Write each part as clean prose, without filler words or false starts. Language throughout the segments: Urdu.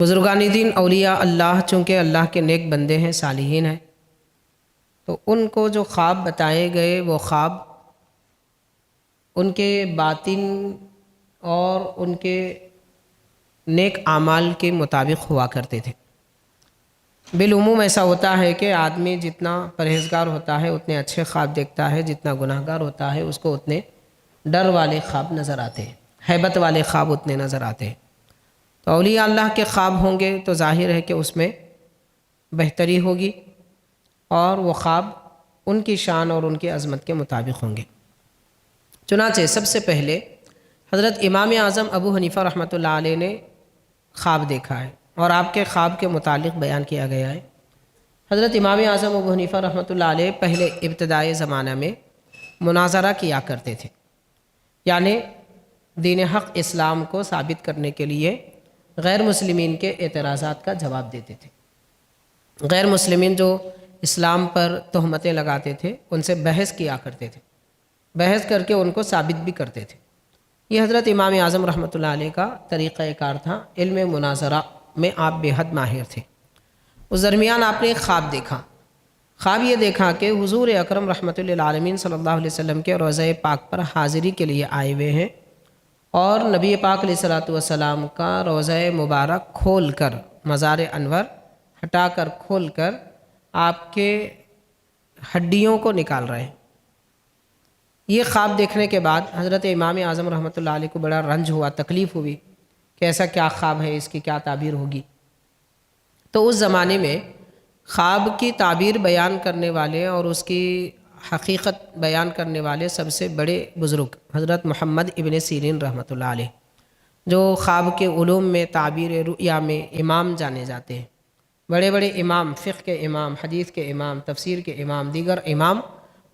بزرگان دین اولیاء اللہ چونکہ اللہ کے نیک بندے ہیں، صالحین ہیں، تو ان کو جو خواب بتائے گئے وہ خواب ان کے باطن اور ان کے نیک اعمال کے مطابق ہوا کرتے تھے۔ بالعموم ایسا ہوتا ہے کہ آدمی جتنا پرہیزگار ہوتا ہے اتنے اچھے خواب دیکھتا ہے، جتنا گناہ گار ہوتا ہے اس کو اتنے ڈر والے خواب نظر آتے ہیں، ہیبت والے خواب اتنے نظر آتے ہیں۔ تو اولیاء اللہ کے خواب ہوں گے تو ظاہر ہے کہ اس میں بہتری ہوگی اور وہ خواب ان کی شان اور ان کی عظمت کے مطابق ہوں گے۔ چنانچہ سب سے پہلے حضرت امام اعظم ابو حنیفہ رحمۃ اللہ علیہ نے خواب دیکھا ہے اور آپ کے خواب کے متعلق بیان کیا گیا ہے۔ حضرت امام اعظم ابو حنیفہ رحمۃ اللہ علیہ پہلے ابتدائی زمانہ میں مناظرہ کیا کرتے تھے، یعنی دین حق اسلام کو ثابت کرنے کے لیے غیر مسلمین کے اعتراضات کا جواب دیتے تھے۔ غیر مسلمین جو اسلام پر تہمتیں لگاتے تھے ان سے بحث کیا کرتے تھے، بحث کر کے ان کو ثابت بھی کرتے تھے۔ یہ حضرت امام اعظم رحمۃ اللہ علیہ کا طریقہ کار تھا، علم مناظرہ میں آپ بے حد ماہر تھے۔ اس درمیان آپ نے ایک خواب دیکھا۔ خواب یہ دیکھا کہ حضور اکرم رحمۃ للعالمین صلی اللہ علیہ وسلم کے روضہ پاک پر حاضری کے لیے آئے ہوئے ہیں اور نبی پاک علیہ الصلوۃ والسلام کا روضہ مبارک کھول کر، مزار انور ہٹا کر کھول کر آپ کے ہڈیوں کو نکال رہے ہیں۔ یہ خواب دیکھنے کے بعد حضرت امام اعظم رحمۃ اللہ علیہ کو بڑا رنج ہوا، تکلیف ہوئی کہ ایسا کیا خواب ہے، اس کی کیا تعبیر ہوگی۔ تو اس زمانے میں خواب کی تعبیر بیان کرنے والے اور اس کی حقیقت بیان کرنے والے سب سے بڑے بزرگ حضرت محمد ابن سیرین رحمۃ اللہ علیہ، جو خواب کے علوم میں، تعبیر رؤیا میں امام جانے جاتے ہیں۔ بڑے بڑے امام، فقہ کے امام، حدیث کے امام، تفسیر کے امام، دیگر امام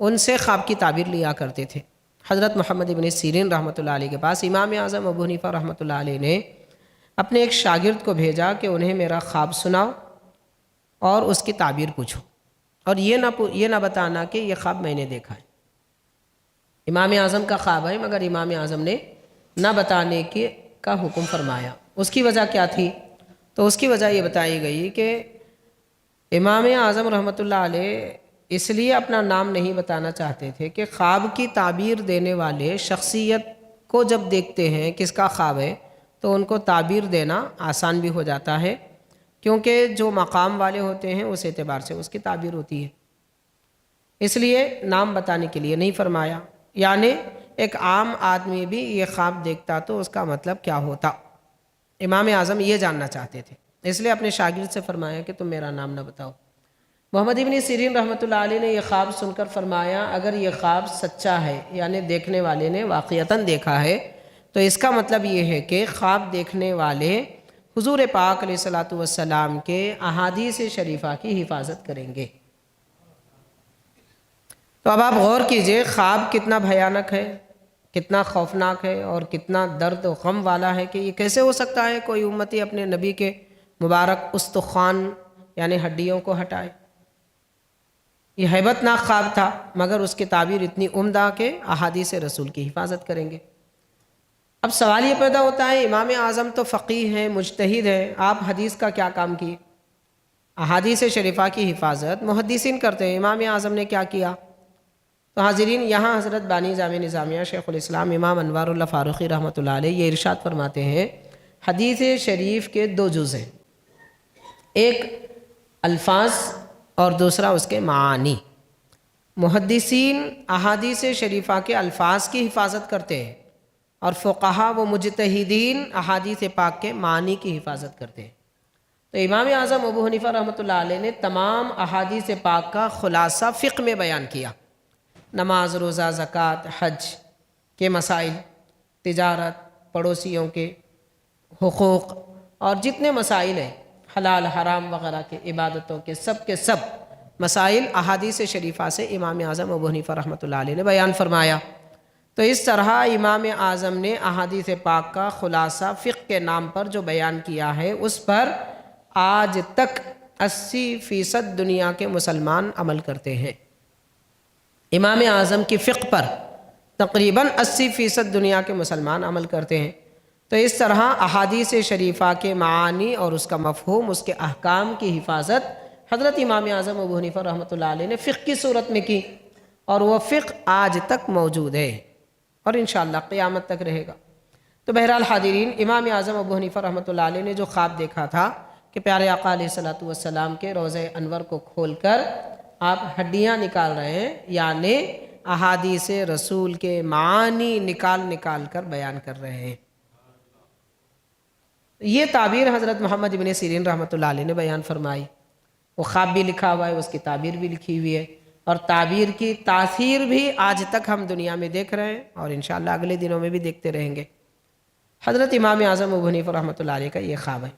ان سے خواب کی تعبیر لیا کرتے تھے۔ حضرت محمد ابن سیرین رحمۃ اللہ علیہ کے پاس امام اعظم ابو حنیفہ رحمۃ اللہ علیہ نے اپنے ایک شاگرد کو بھیجا کہ انہیں میرا خواب سناؤ اور اس کی تعبیر پوچھو، اور یہ نہ بتانا کہ یہ خواب میں نے دیکھا ہے۔ امام اعظم کا خواب ہے مگر امام اعظم نے نہ بتانے کا حکم فرمایا۔ اس کی وجہ کیا تھی؟ تو اس کی وجہ یہ بتائی گئی کہ امام اعظم رحمۃ اللہ علیہ اس لیے اپنا نام نہیں بتانا چاہتے تھے کہ خواب کی تعبیر دینے والے شخصیت کو جب دیکھتے ہیں کس کا خواب ہے تو ان کو تعبیر دینا آسان بھی ہو جاتا ہے، کیونکہ جو مقام والے ہوتے ہیں اس اعتبار سے اس کی تعبیر ہوتی ہے۔ اس لیے نام بتانے کے لیے نہیں فرمایا، یعنی ایک عام آدمی بھی یہ خواب دیکھتا تو اس کا مطلب کیا ہوتا، امام اعظم یہ جاننا چاہتے تھے، اس لیے اپنے شاگرد سے فرمایا کہ تم میرا نام نہ بتاؤ۔ محمد ابن سیرین رحمۃ اللہ علیہ نے یہ خواب سن کر فرمایا اگر یہ خواب سچا ہے، یعنی دیکھنے والے نے واقعتاً دیکھا ہے، تو اس کا مطلب یہ ہے کہ خواب دیکھنے والے حضور پاک علیہ الصلوۃ والسلام کے احادیث شریفہ کی حفاظت کریں گے۔ تو اب آپ غور کیجئے خواب کتنا بھیانک ہے، کتنا خوفناک ہے اور کتنا درد و غم والا ہے کہ یہ کیسے ہو سکتا ہے کوئی امتی اپنے نبی کے مبارک استخوان یعنی ہڈیوں کو ہٹائے۔ یہ ہیبت ناک خواب تھا مگر اس کی تعبیر اتنی عمدہ کہ احادیث رسول کی حفاظت کریں گے۔ اب سوال یہ پیدا ہوتا ہے امام اعظم تو فقیہ ہیں، مجتہد ہیں، آپ حدیث کا کیا کام کیے؟ احادیث شریفہ کی حفاظت محدثین کرتے ہیں، امام اعظم نے کیا کیا؟ تو حاضرین، یہاں حضرت بانی جامع نظامیہ شیخ الاسلام امام انوار اللہ فاروقی رحمۃ اللہ علیہ یہ ارشاد فرماتے ہیں حدیث شریف کے دو جز ہیں، ایک الفاظ اور دوسرا اس کے معانی۔ محدثین احادیث شریفہ کے الفاظ کی حفاظت کرتے ہیں اور فقہا و مجتہدین احادیث پاک کے معنی کی حفاظت کرتے ہیں۔ تو امام اعظم ابو حنیفہ رحمۃ اللہ علیہ نے تمام احادیث پاک کا خلاصہ فقہ میں بیان کیا، نماز، روزہ، زکوٰۃ، حج کے مسائل، تجارت، پڑوسیوں کے حقوق اور جتنے مسائل ہیں حلال حرام وغیرہ کے، عبادتوں کے سب مسائل احادیث شریفہ سے امام اعظم ابو حنیفہ رحمۃ اللہ علیہ نے بیان فرمایا۔ تو اس طرح امام اعظم نے احادیث پاک کا خلاصہ فقہ کے نام پر جو بیان کیا ہے اس پر آج تک 80% دنیا کے مسلمان عمل کرتے ہیں۔ امام اعظم کی فقہ پر تقریباً 80% دنیا کے مسلمان عمل کرتے ہیں۔ تو اس طرح احادیث شریفہ کے معانی اور اس کا مفہوم، اس کے احکام کی حفاظت حضرت امام اعظم ابو حنیفہ رحمۃ اللہ علیہ نے فقہ کی صورت میں کی، اور وہ فقہ آج تک موجود ہے اور انشاءاللہ قیامت تک رہے گا۔ تو بہرحال حاضرین، امام اعظم ابو حنیفہ رحمۃ اللہ علیہ نے جو خواب دیکھا تھا کہ پیارے آقا علیہ الصلوۃ والسلام کے روضہ انور کو کھول کر آپ ہڈیاں نکال رہے ہیں، یعنی احادیث رسول کے معانی نکال کر بیان کر رہے ہیں، یہ تعبیر حضرت محمد ابن سیرین رحمۃ اللہ علیہ نے بیان فرمائی۔ وہ خواب بھی لکھا ہوا ہے، اس کی تعبیر بھی لکھی ہوئی ہے، اور تعبیر کی تاثیر بھی آج تک ہم دنیا میں دیکھ رہے ہیں اور انشاءاللہ اگلے دنوں میں بھی دیکھتے رہیں گے۔ حضرت امام اعظم ابو حنیفہ رحمۃ اللہ علیہ کا یہ خواب ہے۔